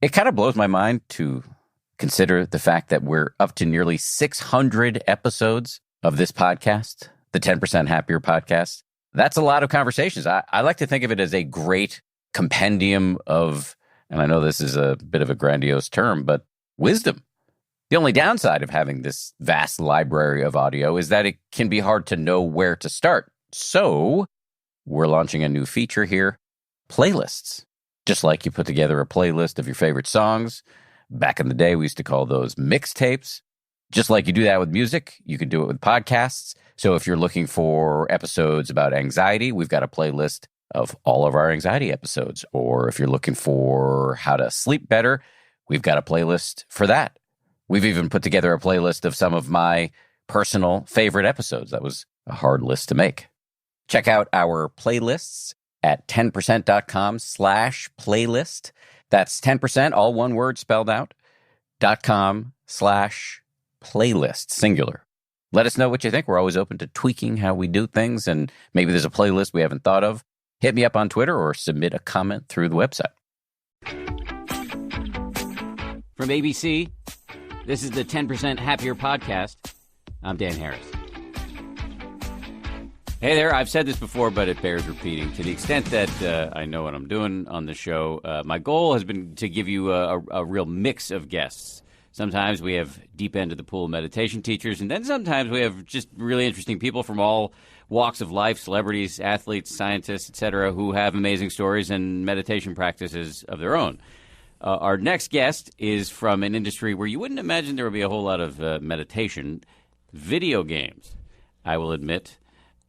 It kind of blows my mind to consider the fact that we're up to nearly 600 episodes of this podcast, the 10% Happier podcast. That's a lot of conversations. I like to think of it as a great compendium of, and I know this is a bit of a grandiose term, but wisdom. The only downside of having this vast library of audio is that it can be hard to know where to start. So we're launching a new feature here, playlists. Just like you put together a playlist of your favorite songs. Back in the day, we used to call those mixtapes. Just like you do that with music, you can do it with podcasts. So if you're looking for episodes about anxiety, we've got a playlist of all of our anxiety episodes. Or if you're looking for how to sleep better, we've got a playlist for that. We've even put together a playlist of some of my personal favorite episodes. That was a hard list to make. Check out our playlists at 10%.com/playlist. That's 10%, all one word spelled out, .com/playlist, singular. Let us know what you think. We're always open to tweaking how we do things, and maybe there's a playlist we haven't thought of. Hit me up on Twitter or submit a comment through the website. From ABC, this is the 10% Happier podcast. I'm Dan Harris. Hey there, I've said this before, but it bears repeating. To the extent that I know what I'm doing on the show, my goal has been to give you a real mix of guests. Sometimes we have deep end of the pool meditation teachers, and then sometimes we have just really interesting people from all walks of life, celebrities, athletes, scientists, etc., who have amazing stories and meditation practices of their own. Our next guest is from an industry where you wouldn't imagine there would be a whole lot of meditation, video games. I will admit,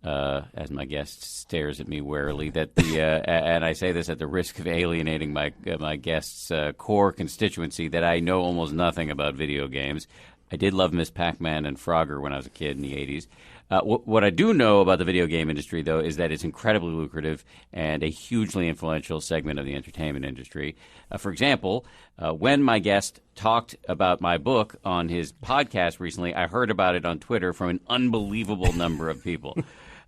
as my guest stares at me warily, that and I say this at the risk of alienating my guest's core constituency, that I know almost nothing about video games. I did love Miss Pac-Man and Frogger when I was a kid in the 80s. What I do know about the video game industry, though, is that it's incredibly lucrative and a hugely influential segment of the entertainment industry. For example, when my guest talked about my book on his podcast recently, I heard about it on Twitter from an unbelievable number of people.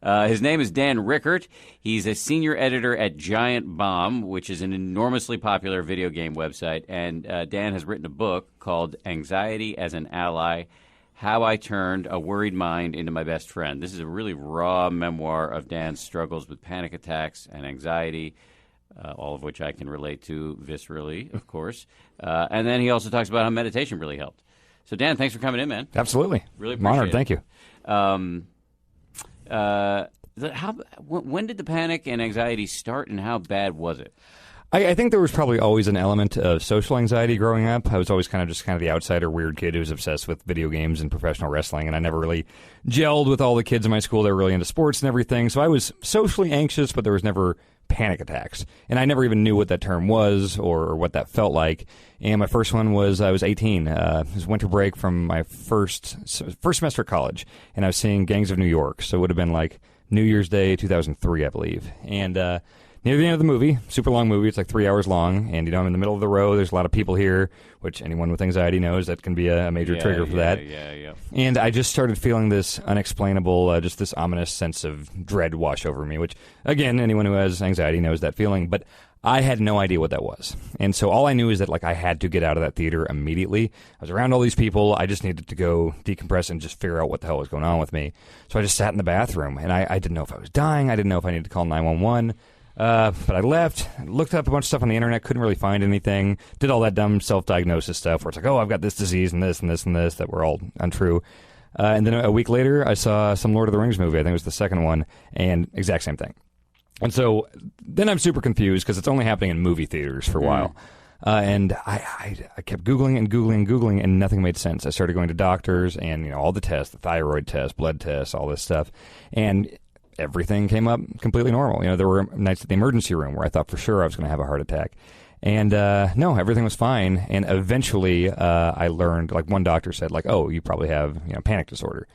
His name is Dan Ryckert. He's a senior editor at Giant Bomb, which is an enormously popular video game website. And Dan has written a book called Anxiety as an Ally, How I Turned a Worried Mind into My Best Friend. This is a really raw memoir of Dan's struggles with panic attacks and anxiety, all of which I can relate to viscerally, of course. And then he also talks about how meditation really helped. So, Dan, thanks for coming in, man. Absolutely. Really appreciate it. I'm honored. Thank you. When did the panic and anxiety start, and how bad was it? I think there was probably always an element of social anxiety growing up. I was always kind of the outsider, weird kid who was obsessed with video games and professional wrestling, and I never really gelled with all the kids in my school that were really into sports and everything. So I was socially anxious, but there was never panic attacks. And I never even knew what that term was or what that felt like. And my first one was, I was 18. It was winter break from my first semester of college, and I was seeing Gangs of New York. So it would have been like New Year's Day, 2003, I believe. And near the end of the movie, super long movie, it's like 3 hours long, and I'm in the middle of the row, there's a lot of people here, which anyone with anxiety knows that can be a major trigger for that. Yeah. And I just started feeling this unexplainable, just this ominous sense of dread wash over me, which, again, anyone who has anxiety knows that feeling, but I had no idea what that was. And so all I knew is that I had to get out of that theater immediately. I was around all these people. I just needed to go decompress and just figure out what the hell was going on with me. So I just sat in the bathroom, and I didn't know if I was dying. I didn't know if I needed to call 911. But I left, looked up a bunch of stuff on the internet, couldn't really find anything, did all that dumb self-diagnosis stuff where it's like, oh, I've got this disease and this and this and this that were all untrue. And then a week later, I saw some Lord of the Rings movie. I think it was the second one, and exact same thing. And so then I'm super confused because it's only happening in movie theaters for a while. And I kept Googling and Googling and Googling, and nothing made sense. I started going to doctors and, all the tests, the thyroid test, blood tests, all this stuff. And everything came up completely normal. There were nights at the emergency room where I thought for sure I was going to have a heart attack. And no, everything was fine. And eventually I learned, one doctor said, oh, you probably have panic disorder.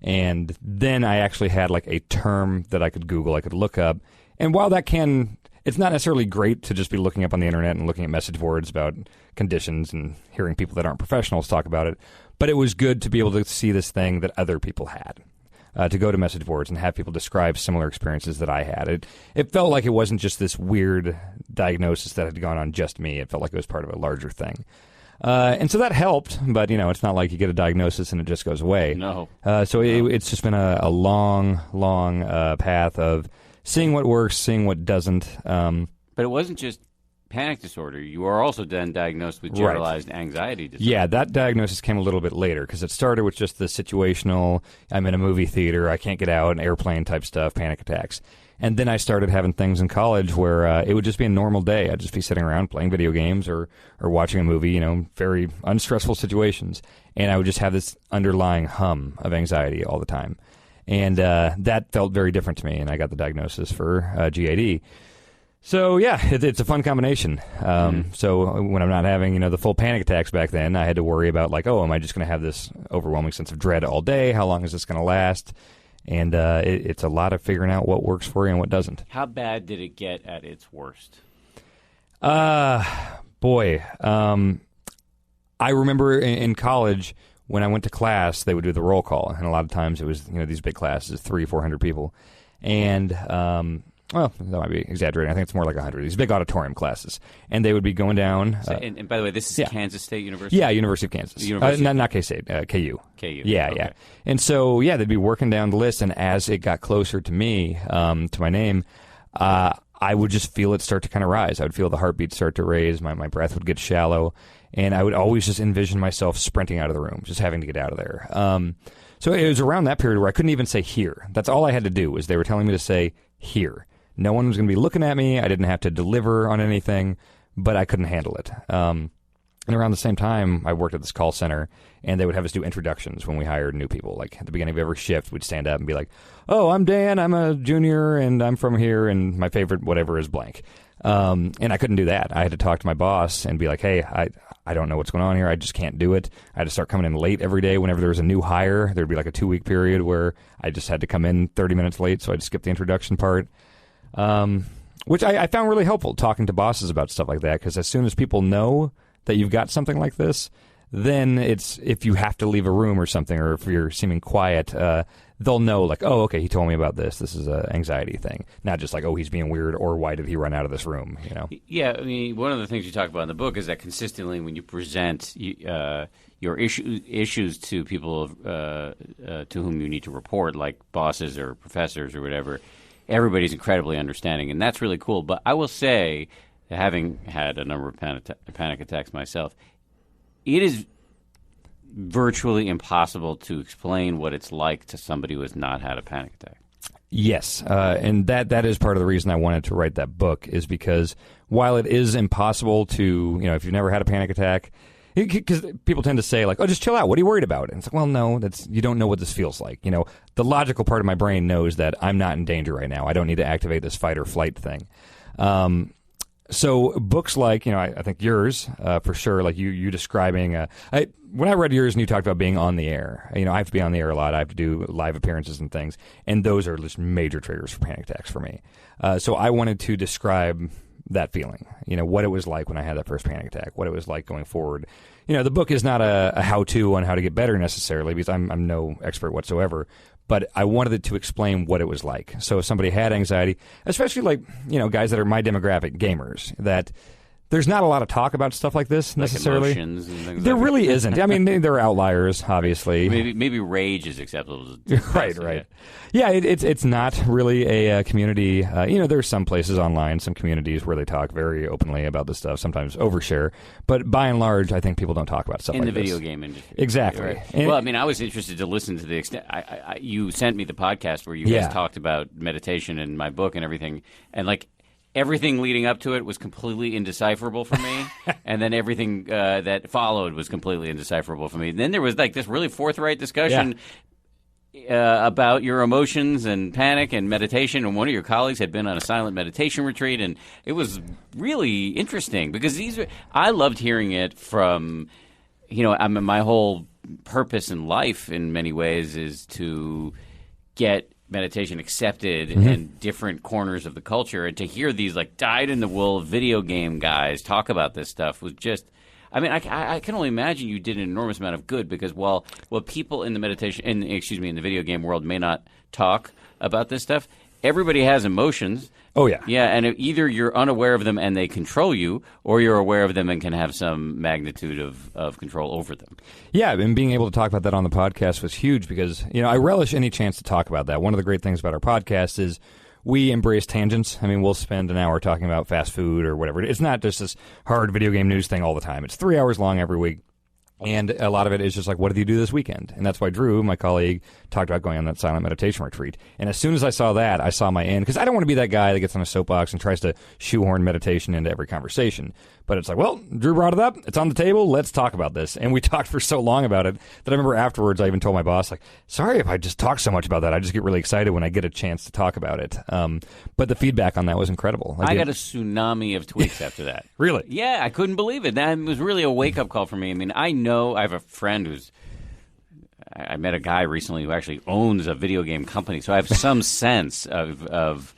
And then I actually had a term that I could Google, I could look up. And while it's not necessarily great to just be looking up on the internet and looking at message boards about conditions and hearing people that aren't professionals talk about it, but it was good to be able to see this thing that other people had. to go to message boards and have people describe similar experiences that I had. It felt like it wasn't just this weird diagnosis that had gone on just me. It felt like it was part of a larger thing. And so that helped, but, it's not like you get a diagnosis and it just goes away. No. It's just been a long, long path of seeing what works, seeing what doesn't. But it wasn't just panic disorder. You were also then diagnosed with generalized anxiety disorder. Yeah, that diagnosis came a little bit later because it started with just the situational, I'm in a movie theater, I can't get out, and airplane type stuff, panic attacks. And then I started having things in college where it would just be a normal day. I'd just be sitting around playing video games or watching a movie, very unstressful situations. And I would just have this underlying hum of anxiety all the time. And that felt very different to me, and I got the diagnosis for GAD. So, yeah, it's a fun combination. So when I'm not having, the full panic attacks back then, I had to worry about, am I just going to have this overwhelming sense of dread all day? How long is this going to last? And it's a lot of figuring out what works for you and what doesn't. How bad did it get at its worst? Boy. I remember in college when I went to class, they would do the roll call. And a lot of times it was, these big classes, 300-400 people. And... well, that might be exaggerating. I think it's more like 100. These big auditorium classes. And they would be going down. And by the way, this is Kansas State University? Yeah, University of Kansas. Not K-State, KU. KU. Yeah, okay. yeah. And so, they'd be working down the list. And as it got closer to me, to my name, I would just feel it start to kind of rise. I would feel the heartbeat start to raise. My breath would get shallow. And I would always just envision myself sprinting out of the room, just having to get out of there. So it was around that period where I couldn't even say here. That's all I had to do was they were telling me to say here. No one was going to be looking at me. I didn't have to deliver on anything, but I couldn't handle it. And around the same time, I worked at this call center, and they would have us do introductions when we hired new people. Like at the beginning of every shift, we'd stand up and be like, "Oh, I'm Dan. I'm a junior, and I'm from here, and my favorite whatever is blank." And I couldn't do that. I had to talk to my boss and be like, "Hey, I don't know what's going on here. I just can't do it." I had to start coming in late every day. Whenever there was a new hire, there'd be like a 2-week period where I just had to come in 30 minutes late, so I'd skip the introduction part. Which I found really helpful talking to bosses about stuff like that, because as soon as people know that you've got something like this, then it's if you have to leave a room or something, or if you're seeming quiet, they'll know like, oh, okay, he told me about this. This is an anxiety thing, not just like, oh, he's being weird, or why did he run out of this room? Yeah, I mean, one of the things you talk about in the book is that consistently when you present your issues to people to whom you need to report, like bosses or professors or whatever, everybody's incredibly understanding, and that's really cool. But I will say, having had a number of panic attacks myself, it is virtually impossible to explain what it's like to somebody who has not had a panic attack. Yes, and that is part of the reason I wanted to write that book, is because while it is impossible to, if you've never had a panic attack, because people tend to say like, oh, just chill out. What are you worried about? And it's like, well, no, you don't know what this feels like. The logical part of my brain knows that I'm not in danger right now. I don't need to activate this fight or flight thing. So books like, I think yours, for sure, like you describing, when I read yours and you talked about being on the air, I have to be on the air a lot. I have to do live appearances and things. And those are just major triggers for panic attacks for me. So I wanted to describe that feeling, what it was like when I had that first panic attack, what it was like going forward. The book is not a how-to on how to get better necessarily, because I'm no expert whatsoever, but I wanted it to explain what it was like. So if somebody had anxiety, especially like, guys that are my demographic, gamers, that there's not a lot of talk about stuff like this necessarily. Like emotions and things there like really isn't. I mean, there are outliers, obviously. Maybe rage is acceptable. Right. Yeah, it's not really a community. There's some places online, some communities where they talk very openly about this stuff, sometimes overshare. But by and large, I think people don't talk about stuff like this. In the video game industry. Exactly. Right. Well, I mean, I was interested to listen to the extent. You sent me the podcast where you guys talked about meditation and my book and everything. And like, everything leading up to it was completely indecipherable for me, and then everything that followed was completely indecipherable for me. And then there was like this really forthright discussion about your emotions and panic and meditation, and one of your colleagues had been on a silent meditation retreat, and it was really interesting because I loved hearing it from, my whole purpose in life in many ways is to get meditation accepted in different corners of the culture, and to hear these like dyed-in-the-wool video game guys talk about this stuff was just, I mean, I can only imagine you did an enormous amount of good because while people in the in the video game world may not talk about this stuff, everybody has emotions. Oh, yeah. Yeah, and either you're unaware of them and they control you, or you're aware of them and can have some magnitude of control over them. Yeah, and being able to talk about that on the podcast was huge because, I relish any chance to talk about that. One of the great things about our podcast is we embrace tangents. I mean, we'll spend an hour talking about fast food or whatever. It's not just this hard video game news thing all the time. It's 3 hours long every week. And a lot of it is just like, what did you do this weekend? And that's why Drew, my colleague, talked about going on that silent meditation retreat. And as soon as I saw that, I saw my end. Because I don't want to be that guy that gets on a soapbox and tries to shoehorn meditation into every conversation. But it's like, well, Drew brought it up. It's on the table. Let's talk about this. And we talked for so long about it that I remember afterwards I even told my boss, like, sorry if I just talk so much about that. I just get really excited when I get a chance to talk about it. But the feedback on that was incredible. I got a tsunami of tweets after that. Really? Yeah, I couldn't believe it. That was really a wake-up call for me. I mean, I have a friend I met a guy recently who actually owns a video game company, so I have some sense of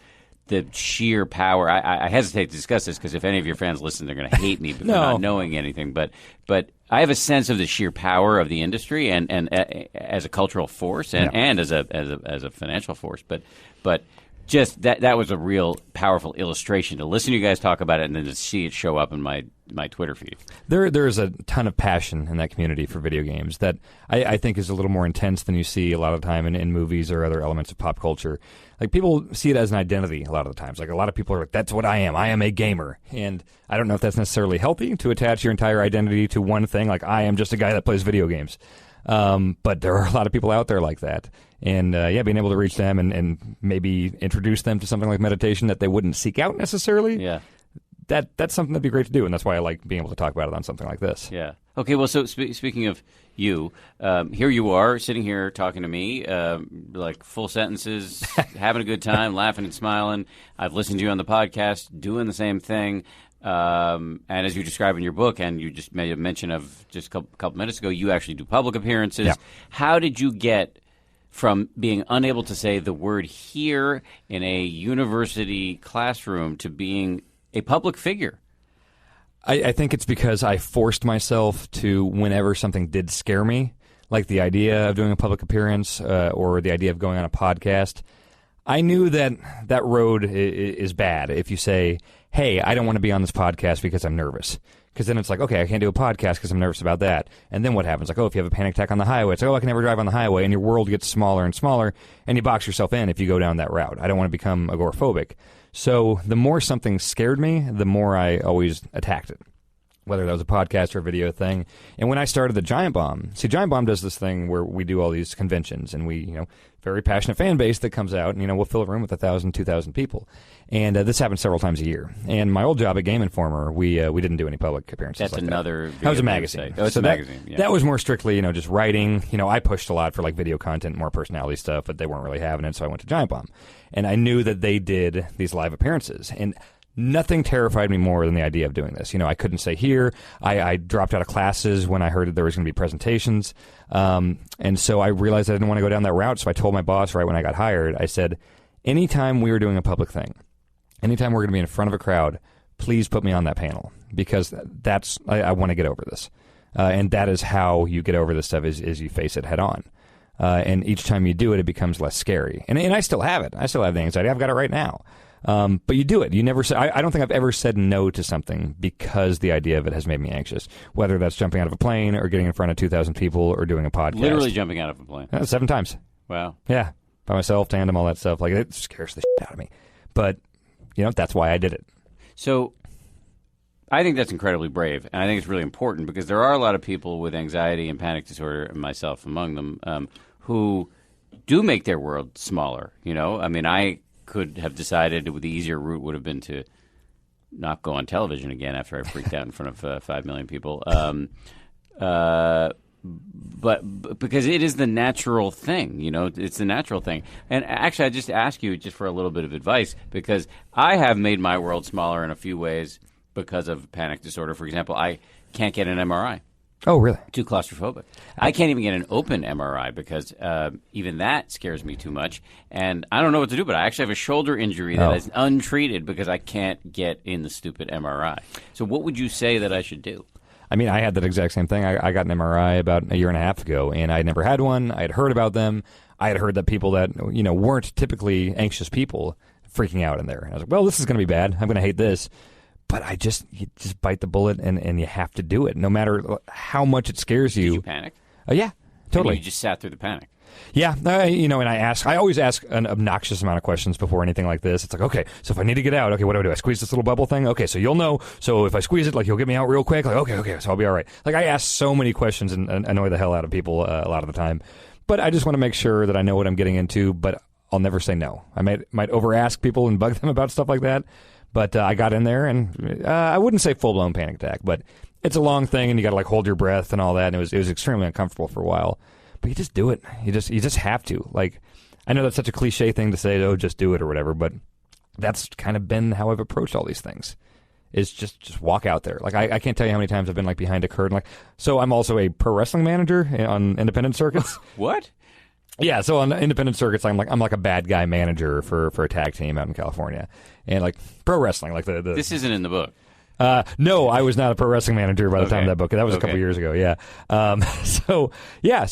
the sheer power. I hesitate to discuss this because if any of your fans listen, they're going to hate me for not knowing anything. But I have a sense of the sheer power of the industry and as a cultural force and as a financial force. But just that was a real powerful illustration to listen to you guys talk about it and then to see it show up in my Twitter feed. There is a ton of passion in that community for video games that I think is a little more intense than you see a lot of the time in movies or other elements of pop culture. Like, people see it as an identity a lot of the times. Like, a lot of people are like, that's what I am. I am a gamer. And I don't know if that's necessarily healthy to attach your entire identity to one thing. Like, I am just a guy that plays video games. But there are a lot of people out there like that. And, being able to reach them and maybe introduce them to something like meditation that they wouldn't seek out necessarily. Yeah. That's something that'd be great to do, and that's why I like being able to talk about it on something like this. Yeah. Okay, well, so speaking of you, here you are sitting here talking to me, like full sentences, having a good time, laughing and smiling. I've listened to you on the podcast, doing the same thing. And as you describe in your book, and you just made a mention of just a couple minutes ago, you actually do public appearances. Yeah. How did you get from being unable to say the word here in a university classroom to being a public figure? I think it's because I forced myself to, whenever something did scare me, like the idea of doing a public appearance or the idea of going on a podcast, I knew that road is bad. If you say, hey, I don't want to be on this podcast because I'm nervous. Because then it's like, okay, I can't do a podcast because I'm nervous about that. And then what happens? Like, if you have a panic attack on the highway, it's like, I can never drive on the highway. And your world gets smaller and smaller, and you box yourself in if you go down that route. I don't want to become agoraphobic. So the more something scared me, the more I always attacked it, whether that was a podcast or a video thing. And when I started the Giant Bomb, Giant Bomb does this thing where we do all these conventions, and we, very passionate fan base that comes out, and, we'll fill a room with 1,000, 2,000 people. And this happens several times a year. And my old job at Game Informer, we didn't do any public appearances. That's like another. That was a magazine. Oh, it's a magazine. Yeah. That was more strictly, just writing. I pushed a lot for like video content, more personality stuff, but they weren't really having it, so I went to Giant Bomb. And I knew that they did these live appearances. And nothing terrified me more than the idea of doing this. I couldn't stay here. I dropped out of classes when I heard that there was going to be presentations. And so I realized I didn't want to go down that route. So I told my boss right when I got hired, I said, anytime we were doing a public thing, anytime we're going to be in front of a crowd, please put me on that panel, because I want to get over this. And that is how you get over this stuff is you face it head on. And each time you do it, it becomes less scary. And I still have it. I still have the anxiety. I've got it right now. But you do it. You never say, I don't think I've ever said no to something because the idea of it has made me anxious, whether that's jumping out of a plane or getting in front of 2,000 people or doing a podcast. Literally jumping out of a plane. 7 times. Wow. Yeah. By myself, tandem, all that stuff. Like, it scares the shit out of me. But, that's why I did it. So I think that's incredibly brave, and I think it's really important because there are a lot of people with anxiety and panic disorder, and myself among them, who do make their world smaller. I mean, I could have decided the easier route would have been to not go on television again after I freaked out in front of 5 million people. But because it is the natural thing, it's the natural thing. And actually, I just ask you just for a little bit of advice, because I have made my world smaller in a few ways because of panic disorder. For example, I can't get an MRI. Oh, really? Too claustrophobic. I can't even get an open MRI because even that scares me too much. And I don't know what to do, but I actually have a shoulder injury that is untreated because I can't get in the stupid MRI. So what would you say that I should do? I mean, I had that exact same thing. I got an MRI about a year and a half ago, and I had never had one. I had heard about them. I had heard that people that, weren't typically anxious people freaking out in there. And I was like, well, this is going to be bad. I'm going to hate this. But you just bite the bullet, and you have to do it, no matter how much it scares you. Did you panic? Yeah, totally. You just sat through the panic. Yeah, and I always ask an obnoxious amount of questions before anything like this. It's like, okay, so if I need to get out, okay, what do? I squeeze this little bubble thing? Okay, so you'll know. So if I squeeze it, like, you'll get me out real quick. Like, okay, so I'll be all right. Like, I ask so many questions and annoy the hell out of people a lot of the time. But I just want to make sure that I know what I'm getting into, but I'll never say no. I might over-ask people and bug them about stuff like that. But I got in there, and I wouldn't say full-blown panic attack, but it's a long thing, and you got to, like, hold your breath and all that, and it was extremely uncomfortable for a while. But you just do it. You just have to. Like, I know that's such a cliche thing to say, oh, just do it or whatever, but that's kind of been how I've approached all these things. Is just walk out there. Like, I can't tell you how many times I've been, like, behind a curtain. Like, so I'm also a pro wrestling manager on independent circuits. What? Yeah, so on independent circuits, I'm like a bad guy manager for a tag team out in California, and like pro wrestling, like the. This isn't in the book. No, I was not a pro wrestling manager by the time of that book. That was a couple years ago. Yeah. So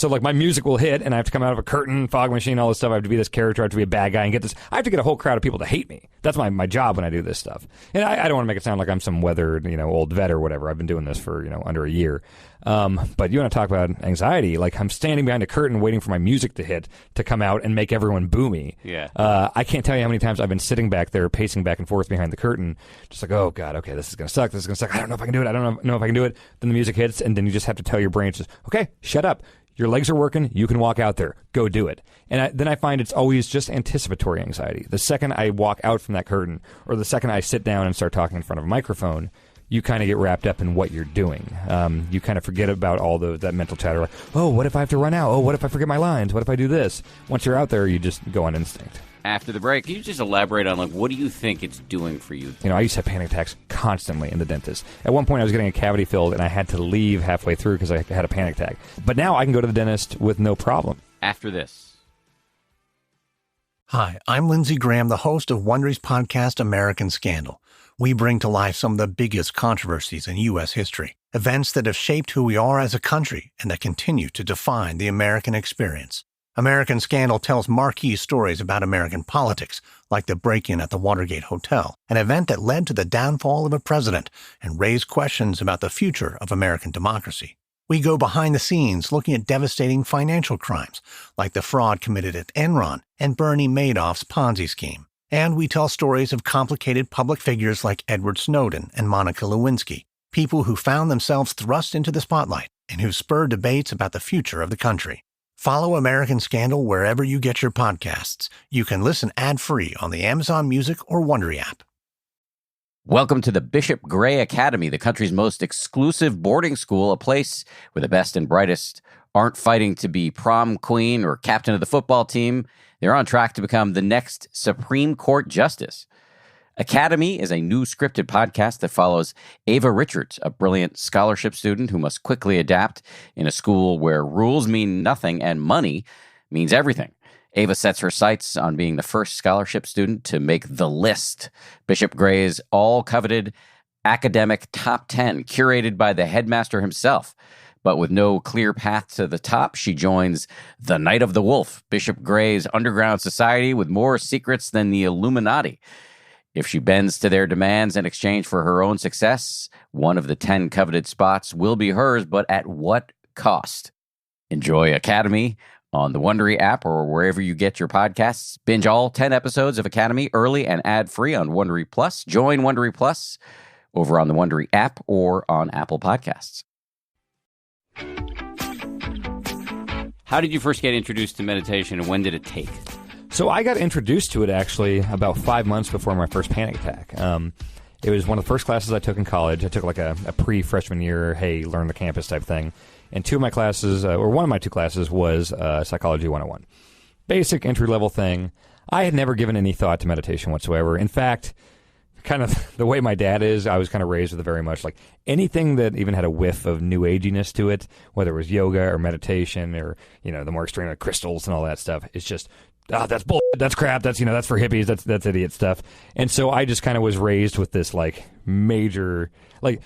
like my music will hit, and I have to come out of a curtain, fog machine, all this stuff. I have to be this character. I have to be a bad guy and get this. I have to get a whole crowd of people to hate me. That's my job when I do this stuff. And I don't want to make it sound like I'm some weathered, old vet or whatever. I've been doing this for under a year. But you want to talk about anxiety? Like, I'm standing behind a curtain waiting for my music to hit to come out and make everyone boo me. Yeah. I can't tell you how many times I've been sitting back there, pacing back and forth behind the curtain, just like, oh God, okay, this is gonna suck. This is gonna suck. I don't know if I can do it. I don't know if I can do it. Then the music hits, and then you just have to tell your brain, just, okay, shut up. Your legs are working. You can walk out there. Go do it. And then I find it's always just anticipatory anxiety. The second I walk out from that curtain, or the second I sit down and start talking in front of a microphone, you kind of get wrapped up in what you're doing. You kind of forget about all that mental chatter. Like, oh, what if I have to run out? Oh, what if I forget my lines? What if I do this? Once you're out there, you just go on instinct. After the break, can you just elaborate on, like, what do you think it's doing for you? I used to have panic attacks constantly in the dentist. At one point, I was getting a cavity filled, and I had to leave halfway through because I had a panic attack. But now I can go to the dentist with no problem. After this. Hi, I'm Lindsey Graham, the host of Wondery's podcast, American Scandal. We bring to life some of the biggest controversies in U.S. history, events that have shaped who we are as a country and that continue to define the American experience. American Scandal tells marquee stories about American politics, like the break-in at the Watergate Hotel, an event that led to the downfall of a president and raised questions about the future of American democracy. We go behind the scenes looking at devastating financial crimes, like the fraud committed at Enron and Bernie Madoff's Ponzi scheme. And we tell stories of complicated public figures like Edward Snowden and Monica Lewinsky, people who found themselves thrust into the spotlight and who spurred debates about the future of the country. Follow American Scandal wherever you get your podcasts. You can listen ad-free on the Amazon Music or Wondery app. Welcome to the Bishop Gray Academy, the country's most exclusive boarding school, a place where the best and brightest aren't fighting to be prom queen or captain of the football team. They're on track to become the next Supreme Court justice. Academy is a new scripted podcast that follows Ava Ryckert, a brilliant scholarship student who must quickly adapt in a school where rules mean nothing and money means everything. Ava sets her sights on being the first scholarship student to make the list, Bishop Gray's all-coveted academic top 10, curated by the headmaster himself. But with no clear path to the top, she joins the Night of the Wolf, Bishop Gray's underground society with more secrets than the Illuminati. If she bends to their demands in exchange for her own success, one of the 10 coveted spots will be hers, but at what cost? Enjoy Academy on the Wondery app or wherever you get your podcasts. Binge all 10 episodes of Academy early and ad-free on Wondery Plus. Join Wondery Plus over on the Wondery app or on Apple Podcasts. How did you first get introduced to meditation, and when did it take? So I got introduced to it actually about 5 months before my first panic attack. It was one of the first classes I took in college. I took like a pre-freshman year, hey, learn the campus type thing. And two of my classes, or one of my two classes, was Psychology 101. Basic entry-level thing. I had never given any thought to meditation whatsoever. In fact, kind of the way my dad is, I was kind of raised with a very much like anything that even had a whiff of new aginess to it, whether it was yoga or meditation or, the more extreme like crystals and all that stuff. It's just, that's bull, that's crap, that's for hippies, that's idiot stuff. And so I just kind of was raised with this like major, like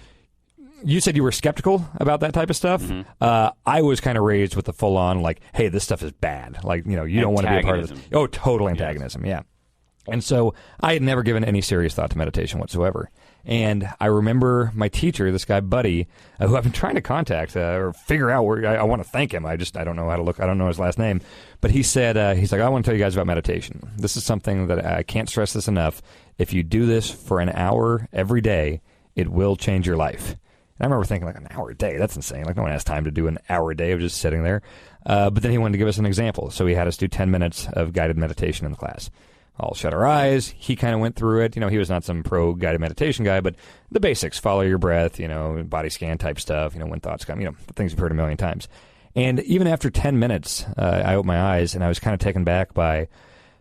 you said you were skeptical about that type of stuff. Mm-hmm. I was kind of raised with the full on, like, hey, this stuff is bad. Like, you don't want to be a part of this. Oh, total antagonism. Yes. Yeah. And so I had never given any serious thought to meditation whatsoever. And I remember my teacher, this guy, Buddy, who I've been trying to contact or figure out where I want to thank him. I don't know how to look. I don't know his last name. But he said, he's like, I want to tell you guys about meditation. This is something that I can't stress this enough. If you do this for an hour every day, it will change your life. And I remember thinking, like, an hour a day? That's insane. Like, no one has time to do an hour a day of just sitting there. But then he wanted to give us an example. So he had us do 10 minutes of guided meditation in the class. All shut our eyes. He kind of went through it. He was not some pro guided meditation guy, but the basics, follow your breath, body scan type stuff, when thoughts come, the things you've heard a million times. And even after 10 minutes, I opened my eyes and I was kind of taken back by,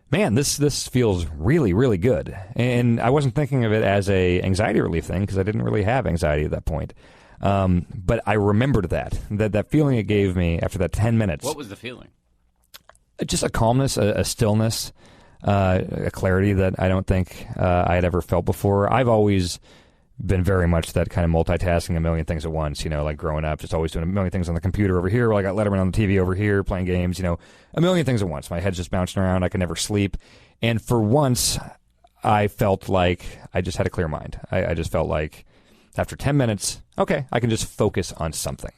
man, this feels really, really good. And I wasn't thinking of it as a anxiety relief thing because I didn't really have anxiety at that point. But I remembered that feeling it gave me after that 10 minutes. What was the feeling? Just a calmness, a stillness. A clarity that I don't think I had ever felt before. I've always been very much that kind of multitasking a million things at once, like growing up, just always doing a million things on the computer over here, while I got Letterman on the TV over here, playing games, a million things at once. My head's just bouncing around. I could never sleep. And for once, I felt like I just had a clear mind. I just felt like after 10 minutes, okay, I can just focus on something.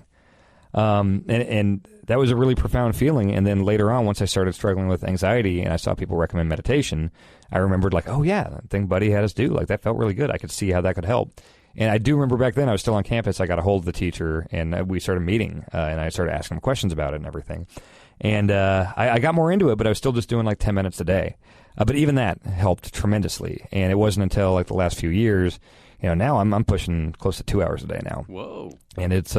And that was a really profound feeling. And then later on, once I started struggling with anxiety and I saw people recommend meditation, I remembered, like, oh yeah, that thing Buddy had us do, like, that felt really good. I could see how that could help. And I do remember back then I was still on campus. I got a hold of the teacher and we started meeting and I started asking him questions about it and everything. And I got more into it, but I was still just doing like 10 minutes a day. But even that helped tremendously. And it wasn't until like the last few years, now I'm pushing close to 2 hours a day now. Whoa. And it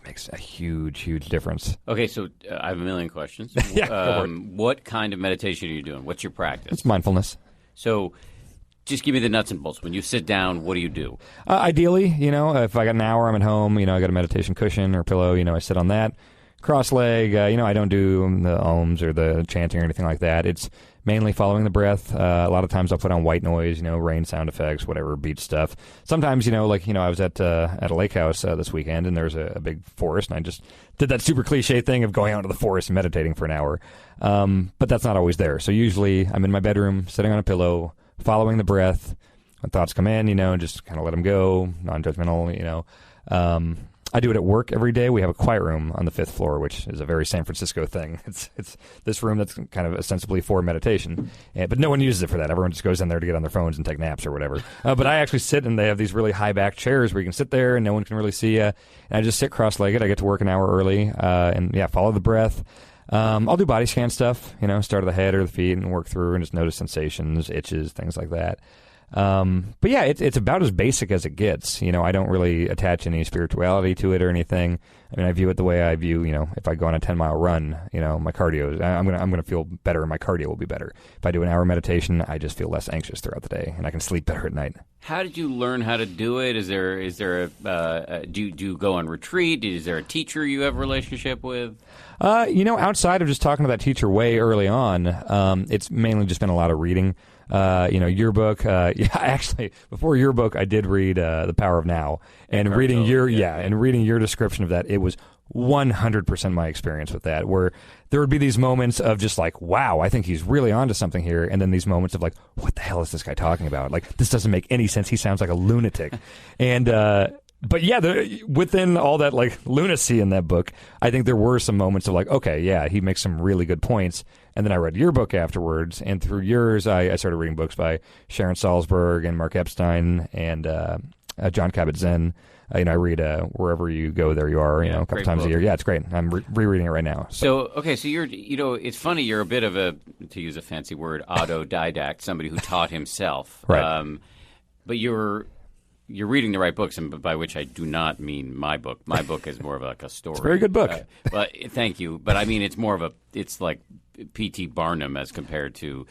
makes a huge, huge difference. Okay, so I have a million questions. Yeah, what kind of meditation are you doing? What's your practice? It's mindfulness. So just give me the nuts and bolts. When you sit down, what do you do? Ideally, if I got an hour, I'm at home, I got a meditation cushion or pillow, I sit on that. Cross leg, I don't do the ohms or the chanting or anything like that. It's mainly following the breath. A lot of times I'll put on white noise, rain sound effects, whatever, beach stuff. Sometimes, I was at a lake house this weekend and there's a big forest and I just did that super cliche thing of going out to the forest and meditating for an hour. But that's not always there. So usually I'm in my bedroom, sitting on a pillow, following the breath. When thoughts come in, just kind of let them go, non-judgmental, I do it at work every day. We have a quiet room on the 5th floor, which is a very San Francisco thing. It's this room that's kind of ostensibly for meditation, but no one uses it for that. Everyone just goes in there to get on their phones and take naps or whatever. But I actually sit, and they have these really high-back chairs where you can sit there and no one can really see you. And I just sit cross-legged. I get to work an hour early, and follow the breath. I'll do body scan stuff, start at the head or the feet and work through and just notice sensations, itches, things like that. But yeah, it's about as basic as it gets. I don't really attach any spirituality to it or anything. I mean, I view it the way I view, if I go on a 10-mile run, my cardio, I'm going to feel better and my cardio will be better. If I do an hour meditation, I just feel less anxious throughout the day and I can sleep better at night. How did you learn how to do it? Is there do you go on retreat? Is there a teacher you have a relationship with? Outside of just talking to that teacher way early on, it's mainly just been a lot of reading. Your book. Actually, before your book, I did read The Power of Now, and reading your description of that, it was 100% my experience with that, where there would be these moments of just like, wow, I think he's really onto something here, and then these moments of like, what the hell is this guy talking about? Like, this doesn't make any sense. He sounds like a lunatic, and. But yeah, within all that like lunacy in that book, I think there were some moments of like, okay, yeah, he makes some really good points. And then I read your book afterwards, and through yours, I started reading books by Sharon Salzberg and Mark Epstein and John Kabat-Zinn. I read Wherever You Go, There You Are, a couple times a year. Yeah, it's great. I'm rereading it right now. So you're, it's funny, you're a bit of a, to use a fancy word, autodidact, somebody who taught himself. Right. But you're reading the right books, and by which I do not mean my book. My book is more of like a story. It's a very good book. But thank you. But I mean, it's like P.T. Barnum as compared to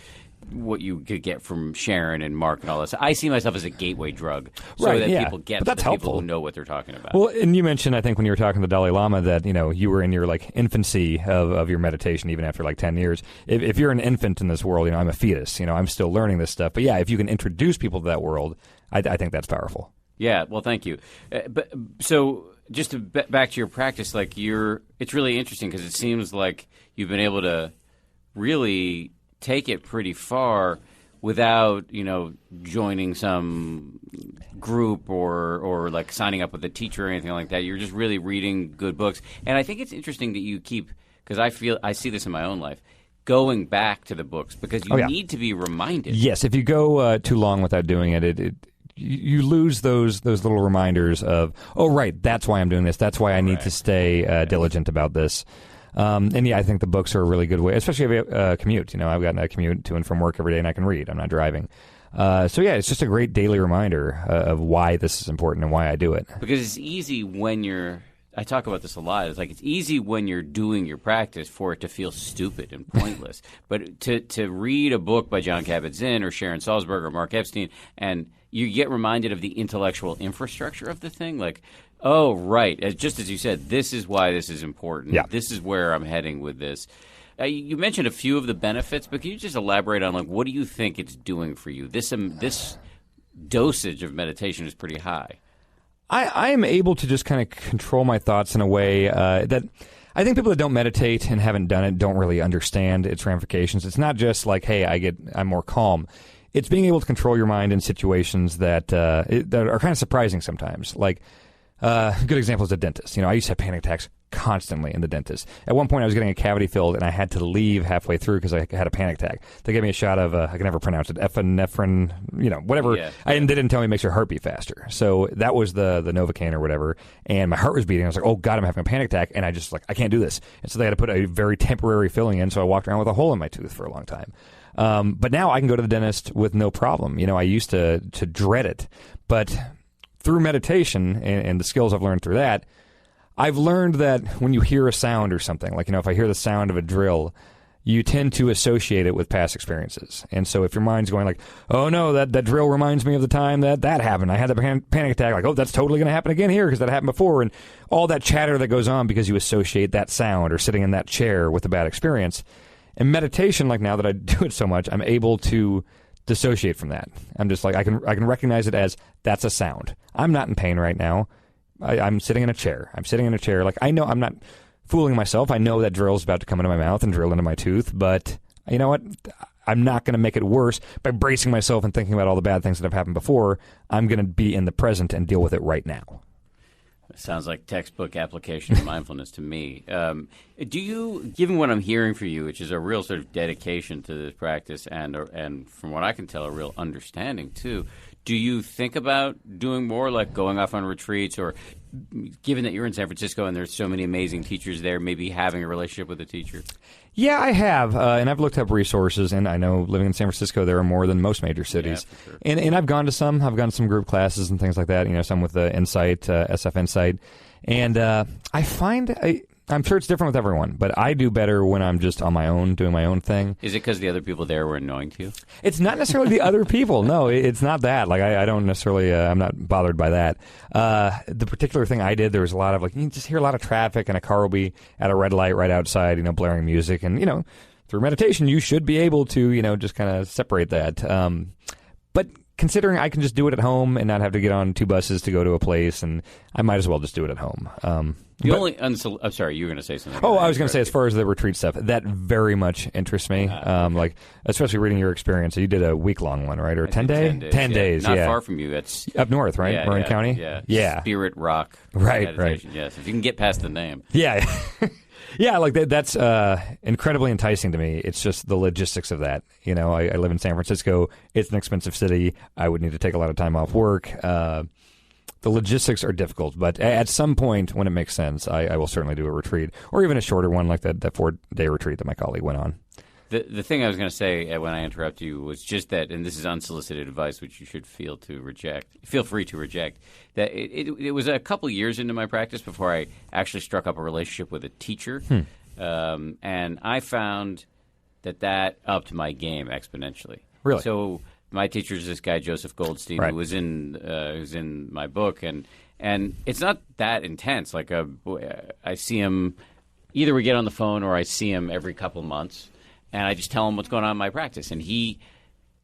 what you could get from Sharon and Mark and all this. I see myself as a gateway drug, so that people get but that's the helpful. people who know what they're talking about. Well, and you mentioned, I think, when you were talking to the Dalai Lama that, you were in your like infancy of your meditation, even after like 10 years. If you're an infant in this world, I'm a fetus, I'm still learning this stuff. But yeah, if you can introduce people to that world, I think that's powerful. Yeah, well, thank you. But so just to back to your practice, like it's really interesting because it seems like you've been able to really take it pretty far without, joining some group or like signing up with a teacher or anything like that. You're just really reading good books. And I think it's interesting that you keep, because I see this in my own life, going back to the books because you need to be reminded. Yes, if you go too long without doing it, you lose those little reminders of, oh, right, that's why I'm doing this. That's why I need to stay diligent about this. And yeah, I think the books are a really good way, especially if you have a commute. I've gotten a commute to and from work every day and I can read. I'm not driving. So yeah, it's just a great daily reminder of why this is important and why I do it. Because it's easy when I talk about this a lot. It's like it's easy when you're doing your practice for it to feel stupid and pointless. But to read a book by Jon Kabat-Zinn or Sharon Salzberg or Mark Epstein, and you get reminded of the intellectual infrastructure of the thing, like, oh, right, just as you said, this is why this is important. Yeah. This is where I'm heading with this. You mentioned a few of the benefits, but can you just elaborate on, like, what do you think it's doing for you? This dosage of meditation is pretty high. I am able to just kind of control my thoughts in a way that I think people that don't meditate and haven't done it don't really understand its ramifications. It's not just like, hey, I'm more calm. It's being able to control your mind in situations that are kind of surprising sometimes. Like, a good example is a dentist. I used to have panic attacks constantly in the dentist. At one point, I was getting a cavity filled, and I had to leave halfway through because I had a panic attack. They gave me a shot of, I can never pronounce it, epinephrine, whatever. Yeah. They didn't tell me it makes your heart beat faster. So that was the Novocaine or whatever, and my heart was beating. I was like, oh, God, I'm having a panic attack, and I just, I can't do this. And so they had to put a very temporary filling in, so I walked around with a hole in my tooth for a long time. But now I can go to the dentist with no problem. I used to dread it. But through meditation and the skills I've learned through that, I've learned that when you hear a sound or something, like, if I hear the sound of a drill, you tend to associate it with past experiences. And so if your mind's going like, oh, no, that drill reminds me of the time that happened. I had the panic attack. Like, oh, that's totally going to happen again here because that happened before. And all that chatter that goes on because you associate that sound or sitting in that chair with a bad experience. And meditation, like now that I do it so much, I'm able to dissociate from that. I'm just like, I can recognize it as that's a sound. I'm not in pain right now. I'm sitting in a chair. Like, I know I'm not fooling myself. I know that drill's about to come into my mouth and drill into my tooth, but you know what? I'm not going to make it worse by bracing myself and thinking about all the bad things that have happened before. I'm going to be in the present and deal with it right now. Sounds like textbook application of mindfulness to me. Do you, given what I'm hearing from you, which is a real sort of dedication to this practice and from what I can tell, a real understanding too, do you think about doing more, like going off on retreats, or given that you're in San Francisco and there's so many amazing teachers there, maybe having a relationship with a teacher? Yeah, I have, and I've looked up resources, and I know living in San Francisco, there are more than most major cities. Yeah, for sure. And I've gone to some. I've gone to some group classes and things like that, some with the Insight, SF Insight. And I find, I'm sure it's different with everyone, but I do better when I'm just on my own, doing my own thing. Is it because the other people there were annoying to you? It's not necessarily the other people. No, it's not that. Like, I don't necessarily, I'm not bothered by that. The particular thing I did, there was a lot of, you just hear a lot of traffic, and a car will be at a red light right outside, blaring music. And, through meditation, you should be able to, just kind of separate that. But considering I can just do it at home and not have to get on 2 buses to go to a place, and I might as well just do it at home. I'm sorry, you were going to say something. Oh, I was going to say, as far as the retreat stuff, that very much interests me. Okay. Especially reading your experience. You did a week-long one, right? Or 10 days? 10 days, Not far from you. That's up north, right? Marin County? Yeah. Spirit Rock. Right. Yes, if you can get past the name. Yeah. Yeah, that's incredibly enticing to me. It's just the logistics of that. I live in San Francisco. It's an expensive city. I would need to take a lot of time off work. The logistics are difficult, but at some point when it makes sense, I will certainly do a retreat, or even a shorter one like that 4-day retreat that my colleague went on. The thing I was going to say when I interrupt you was just that, and this is unsolicited advice, which you should feel free to reject, that it was a couple years into my practice before I actually struck up a relationship with a teacher, and I found that upped my game exponentially. Really? So my teacher is this guy Joseph Goldstein, right, who was in my book, and it's not that intense. Like I see him, either we get on the phone or I see him every couple months. And I just tell him what's going on in my practice. And he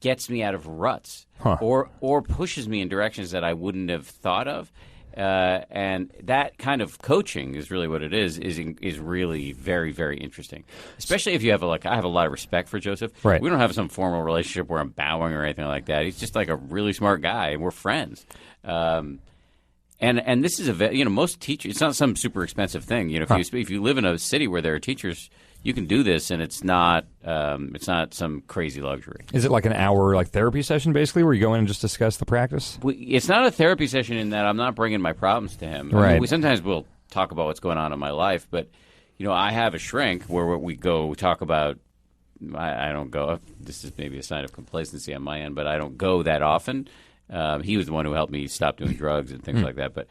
gets me out of ruts Huh. or pushes me in directions that I wouldn't have thought of. And that kind of coaching is really what it is really very, very interesting. Especially if you have I have a lot of respect for Joseph. Right. We don't have some formal relationship where I'm bowing or anything like that. He's just like a really smart guy, and we're friends. And this is most teachers. It's not some super expensive thing. If you live in a city where there are teachers, you can do this, and it's not some crazy luxury. Is it like an hour therapy session basically, where you go in and just discuss the practice? It's not a therapy session in that I'm not bringing my problems to him. Right. I mean, sometimes we'll talk about what's going on in my life, but I have a shrink where we go talk about. I don't go. This is maybe a sign of complacency on my end, but I don't go that often. He was the one who helped me stop doing drugs and things like that. But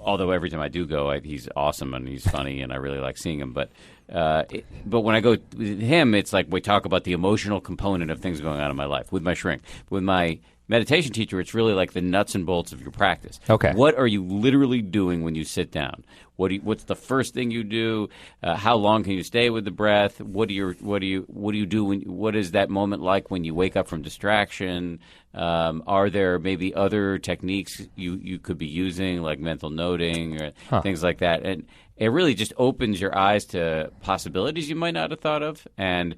although every time I do go, he's awesome and he's funny and I really like seeing him. But when I go with him, it's like we talk about the emotional component of things going on in my life. With my shrink, with my meditation teacher, it's really like the nuts and bolts of your practice. Okay. What are you literally doing when you sit down? What's the first thing you do? How long can you stay with the breath? What do you do what is that moment like when you wake up from distraction? Are there maybe other techniques you could be using, like mental noting or things like that? And it really just opens your eyes to possibilities you might not have thought of. And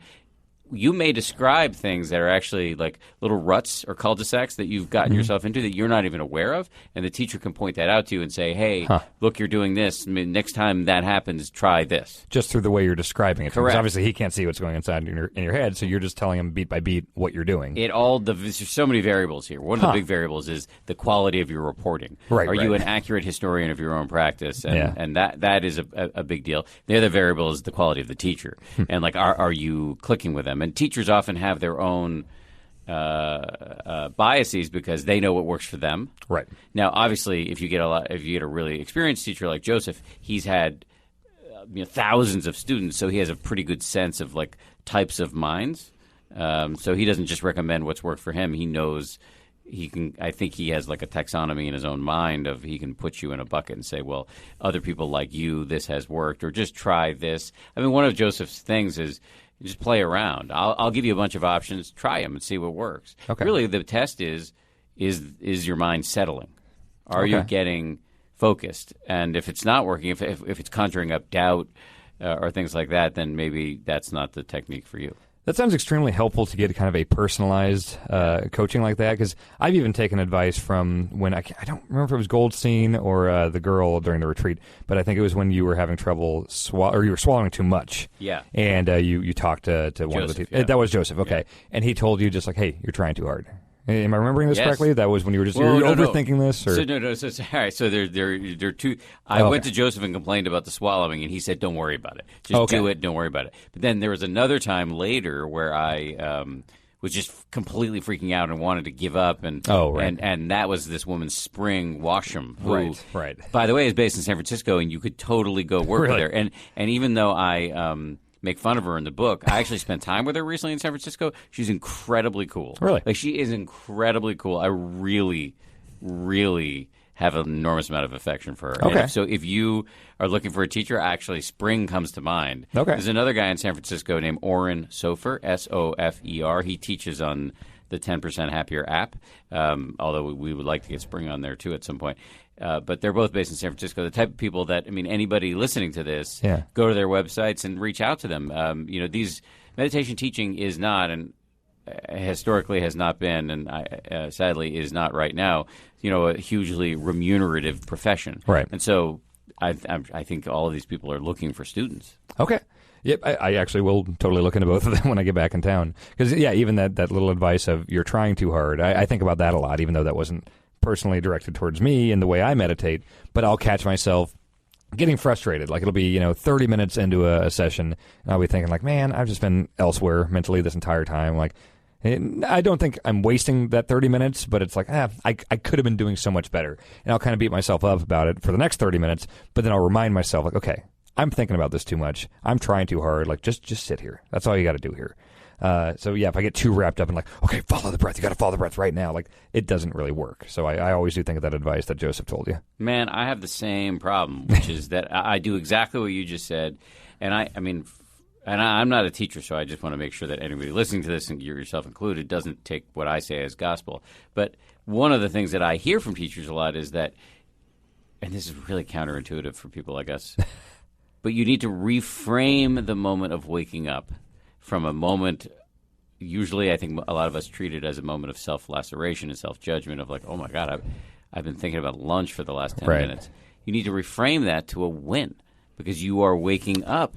you may describe things that are actually like little ruts or cul-de-sacs that you've gotten yourself into that you're not even aware of, and the teacher can point that out to you and say, hey, look, you're doing this. I mean, next time that happens, try this. Just through the way you're describing it. Correct. Because obviously he can't see what's going inside in your head, so you're just telling him beat by beat what you're doing. There's so many variables here. One of the big variables is the quality of your reporting. Right, Are you an accurate historian of your own practice? And that is a big deal. The other variable is the quality of the teacher. And are you clicking with them? And teachers often have their own biases because they know what works for them. Right. Now, obviously, if you get a really experienced teacher like Joseph, he's had thousands of students, so he has a pretty good sense of types of minds. So he doesn't just recommend what's worked for him. He knows he can. I think he has a taxonomy in his own mind of he can put you in a bucket and say, well, other people like you, this has worked, or just try this. I mean, one of Joseph's things is just play around. I'll give you a bunch of options. Try them and see what works. Okay. Really, the test is your mind settling? Are you getting focused? And if it's not working, if it's conjuring up doubt or things like that, then maybe that's not the technique for you. That sounds extremely helpful to get kind of a personalized coaching like that, because I've even taken advice from when I don't remember if it was Goldstein or the girl during the retreat, but I think it was when you were having trouble or you were swallowing too much. Yeah. And you talked to one of the teachers. Yeah. That was Joseph, okay. Yeah. And he told you just hey, you're trying too hard. Am I remembering this Yes. correctly? That was when you were overthinking this? Or? So all right. So there are two. I went to Joseph and complained about the swallowing, and he said, "Don't worry about it. Just do it. Don't worry about it." But then there was another time later where I was just completely freaking out and wanted to give up, and that was this woman, Spring Washam, who, right. by the way, is based in San Francisco, and you could totally go work with her. And even though I make fun of her in the book, I actually spent time with her recently in San Francisco. She's incredibly cool. Really? She is incredibly cool. I really, really have an enormous amount of affection for her. Okay. So if you are looking for a teacher, actually Spring comes to mind. Okay. There's another guy in San Francisco named Oren Sofer, Sofer. He teaches on the 10% Happier app, although we would like to get Spring on there too at some point. But they're both based in San Francisco. The type of people that, anybody listening to this, go to their websites and reach out to them. These meditation teaching is not, and historically has not been, and sadly is not right now, a hugely remunerative profession. Right. And so I think all of these people are looking for students. Okay. Yep, I actually will totally look into both of them when I get back in town. Because, even that little advice of you're trying too hard, I think about that a lot, even though that wasn't personally directed towards me in the way I meditate, but I'll catch myself getting frustrated. It'll be, 30 minutes into a session, and I'll be thinking, man, I've just been elsewhere mentally this entire time. I don't think I'm wasting that 30 minutes, but it's I could have been doing so much better. And I'll kind of beat myself up about it for the next 30 minutes, but then I'll remind myself, okay, I'm thinking about this too much. I'm trying too hard. Just sit here. That's all you got to do here. If I get too wrapped up in okay, follow the breath. You got to follow the breath right now. It doesn't really work. So I always do think of that advice that Joseph told you. Man, I have the same problem, which is that I do exactly what you just said. And and I'm not a teacher, so I just want to make sure that anybody listening to this, and yourself included, doesn't take what I say as gospel. But one of the things that I hear from teachers a lot is that, and this is really counterintuitive for people like us, but you need to reframe the moment of waking up from a moment. Usually, I think a lot of us treat it as a moment of self-laceration and self-judgment of like, oh my God, I've been thinking about lunch for the last 10 minutes. You need to reframe that to a win because you are waking up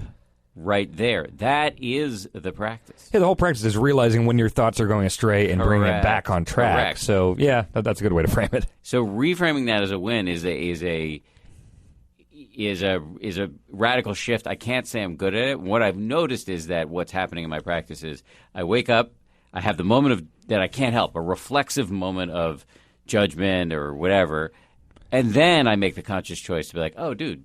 right there. That is the practice. Yeah, the whole practice is realizing when your thoughts are going astray and bringing it back on track. Correct. So, yeah, that's a good way to frame it. So reframing that as a win is a radical shift. I can't say I'm good at it. What I've noticed is that what's happening in my practice is I wake up, I have the moment of that I can't help, a reflexive moment of judgment or whatever, and then I make the conscious choice to be like, oh, dude,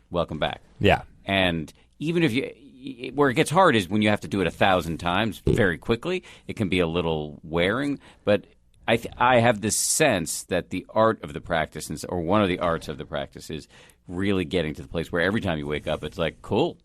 welcome back. Yeah. And even if where it gets hard is when you have to do it 1,000 times very quickly. It can be a little wearing, but I have this sense that the art of the practice, or one of the arts of the practice, is really getting to the place where every time you wake up, it's like, cool.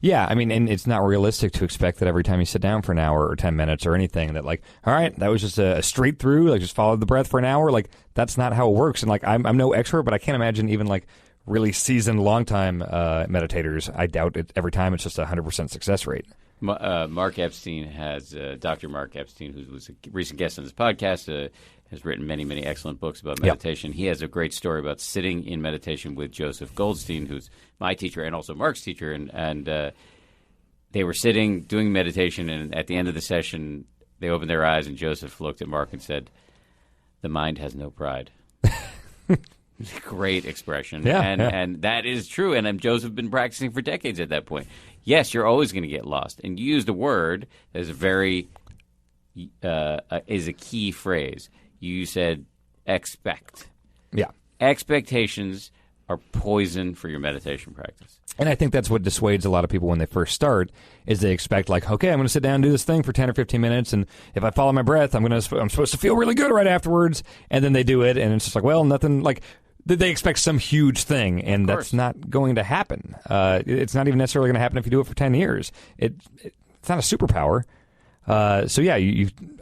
Yeah, I mean, and it's not realistic to expect that every time you sit down for an hour or 10 minutes or anything that, like, all right, that was just a straight through, like, just follow the breath for an hour. Like, that's not how it works. And, like, I'm no expert, but I can't imagine even, like, really seasoned, long-time meditators. I doubt it every time it's just a 100% success rate. Mark Epstein has Dr. Mark Epstein, who was a recent guest on this podcast, has written many, many excellent books about meditation. Yep. He has a great story about sitting in meditation with Joseph Goldstein, who's my teacher and also Mark's teacher, and they were sitting doing meditation, and at the end of the session, they opened their eyes, and Joseph looked at Mark and said, "The mind has no pride." Great expression. And that is true. And Joseph had been practicing for decades at that point. Yes, you're always going to get lost. And you used a word that is is a key phrase. You said expect. Yeah. Expectations are poison for your meditation practice. And I think that's what dissuades a lot of people when they first start, is they expect, like, okay, I'm going to sit down and do this thing for 10 or 15 minutes, and if I follow my breath, I'm supposed to feel really good right afterwards, and then they do it, and it's just like, well, nothing, like, they expect some huge thing, and that's not going to happen. It's not even necessarily going to happen if you do it for 10 years. It's not a superpower. So, yeah,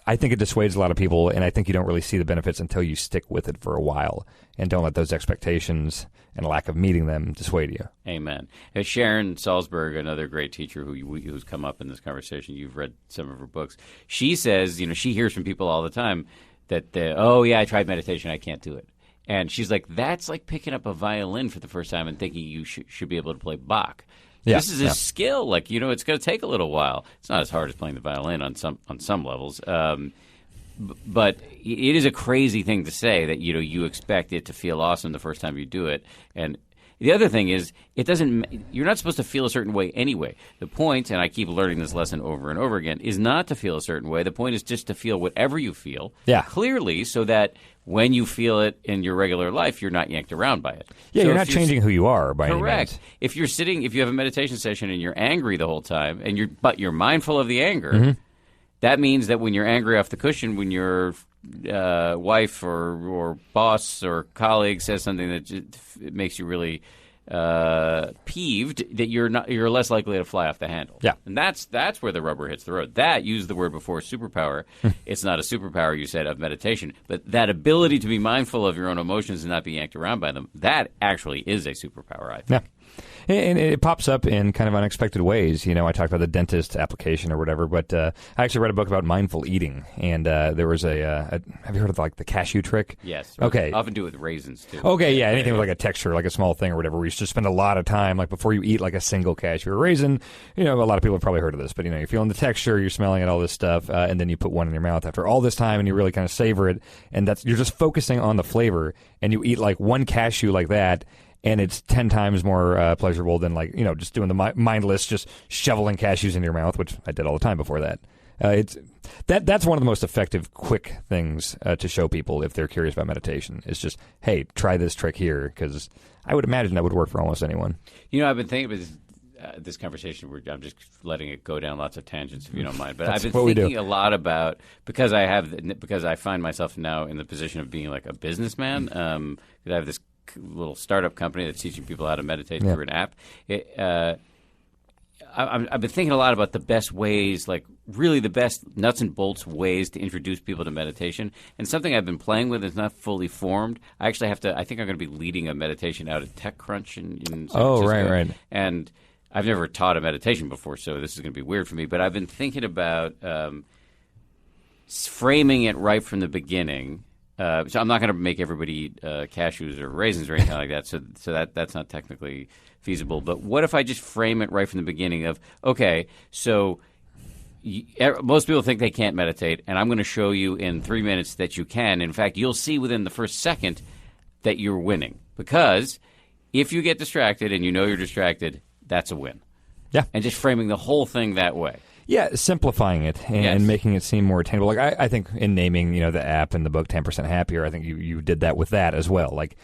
I think it dissuades a lot of people, and I think you don't really see the benefits until you stick with it for a while and don't let those expectations and lack of meeting them dissuade you. Amen. Sharon Salzberg, another great teacher who's come up in this conversation, you've read some of her books. She says, she hears from people all the time that, I tried meditation, I can't do it. And she's like, that's like picking up a violin for the first time and thinking you should be able to play Bach. Yeah, this is a skill. Like, it's going to take a little while. It's not as hard as playing the violin on some levels. But it is a crazy thing to say that, you expect it to feel awesome the first time you do it. And the other thing is, you're not supposed to feel a certain way anyway. The point, and I keep learning this lesson over and over again, is not to feel a certain way. The point is just to feel whatever you feel clearly, so that when you feel it in your regular life, you're not yanked around by it. Yeah, so you're not changing who you are by any means. Correct. If you have a meditation session and you're angry the whole time, but you're mindful of the anger, that means that when you're angry off the cushion, when your wife or boss or colleague says something that makes you really peeved, that you're less likely to fly off the handle. Yeah. And that's where the rubber hits the road. That, use the word before, superpower. It's not a superpower, you said, of meditation, but that ability to be mindful of your own emotions and not be yanked around by them, that actually is a superpower, I think. Yeah. And it pops up in kind of unexpected ways. I talked about the dentist application or whatever, but I actually read a book about mindful eating, and there was have you heard of like the cashew trick? Yes. Okay. Often do it with raisins too. Okay, yeah, anything with like a texture, like a small thing or whatever, where you just spend a lot of time, like before you eat like a single cashew or raisin. A lot of people have probably heard of this, but you're feeling the texture, you're smelling it, all this stuff, and then you put one in your mouth after all this time, and you really kind of savor it, and you're just focusing on the flavor, and you eat like one cashew like that. And it's 10 times more pleasurable than just doing the mindless, just shoveling cashews in your mouth, which I did all the time before that. That's one of the most effective, quick things to show people if they're curious about meditation. It's just, hey, try this trick here, because I would imagine that would work for almost anyone. I've been thinking about this conversation where I'm just letting it go down lots of tangents, if you don't mind. But I've been thinking a lot about, because I find myself now in the position of being like a businessman. Because I have this little startup company that's teaching people how to meditate through an app. I've been thinking a lot about the best ways, like really the best nuts and bolts ways to introduce people to meditation. And something I've been playing with is not fully formed. I think I'm going to be leading a meditation out at TechCrunch in San Francisco. Right. And I've never taught a meditation before, so this is going to be weird for me. But I've been thinking about framing it right from the beginning. So I'm not going to make everybody eat cashews or raisins or anything like that. So that's not technically feasible. But what if I just frame it right from the beginning of, okay, so most people think they can't meditate, and I'm going to show you in 3 minutes that you can. In fact, you'll see within the first second that you're winning. Because if you get distracted and you know you're distracted, that's a win. Yeah. And just framing the whole thing that way. Yeah, simplifying it and making it seem more attainable. Like I think in naming, the app and the book 10% Happier, I think you did that with that as well. Like,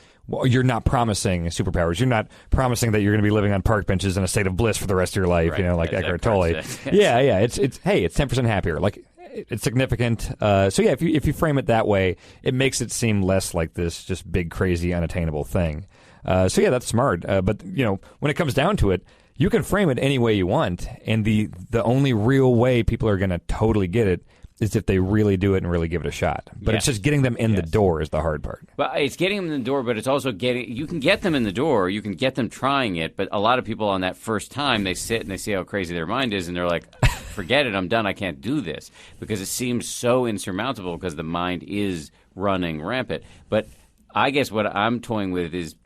you're not promising superpowers. You're not promising that you're going to be living on park benches in a state of bliss for the rest of your life. Right. Like Eckhart Tolle. Tolle. Yeah. It's 10% happier. Like, it's significant. If you frame it that way, it makes it seem less like this just big, crazy, unattainable thing. That's smart. But when it comes down to it, you can frame it any way you want, and the only real way people are going to totally get it is if they really do it and really give it a shot. But it's just getting them in the door is the hard part. But it's getting them in the door, but it's also you can get them in the door, you can get them trying it, but a lot of people on that first time, they sit and they see how crazy their mind is, and they're like, forget it, I'm done, I can't do this, because it seems so insurmountable because the mind is running rampant. But I guess what I'm toying with is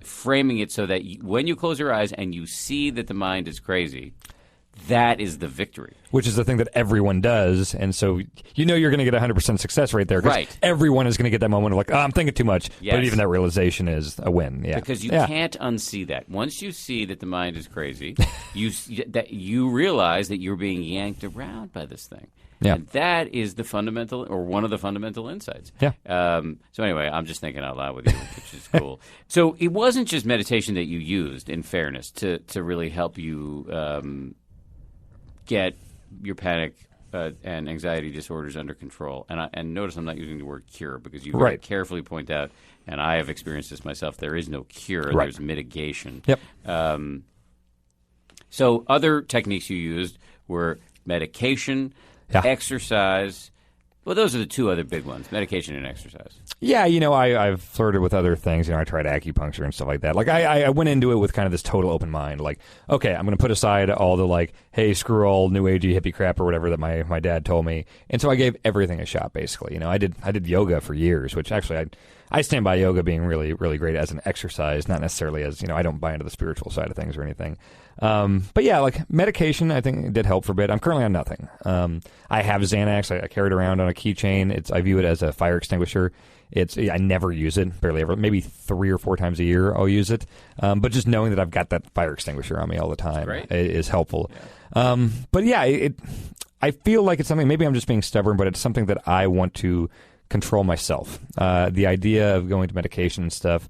framing it so that when you close your eyes and you see that the mind is crazy, that is the victory. Which is the thing that everyone does, and so you're going to get 100% success rate there. Right. Everyone is going to get that moment of like, I'm thinking too much, yes. But even that realization is a win. Yeah. Because you can't unsee that. Once you see that the mind is crazy, you realize that you're being yanked around by this thing. Yeah. And that is the fundamental, or one of the fundamental insights. Yeah. So anyway, I'm just thinking out loud with you, which is cool. So it wasn't just meditation that you used, in fairness, to really help you get your panic and anxiety disorders under control. And notice I'm not using the word cure, because you very carefully point out, and I have experienced this myself, there is no cure. Right. There's mitigation. Yep. So other techniques you used were medication, exercise. Well, those are the two other big ones, medication and exercise. Yeah, I've flirted with other things. I tried acupuncture and stuff like that. Like, I went into it with kind of this total open mind. Like, okay, I'm going to put aside all the, like, hey, screw all new agey hippie crap or whatever that my dad told me. And so I gave everything a shot, basically. I did yoga for years, which actually I stand by yoga being really, really great as an exercise, not necessarily as, I don't buy into the spiritual side of things or anything. But yeah, like medication, I think did help for a bit. I'm currently on nothing. I have Xanax. I carry it around on a keychain. I view it as a fire extinguisher. I never use it, barely ever. Maybe 3 or 4 times a year I'll use it. But just knowing that I've got that fire extinguisher on me all the time is helpful. Yeah. But yeah, I feel like it's something, maybe I'm just being stubborn, but it's something that I want to control myself. The idea of going to medication and stuff,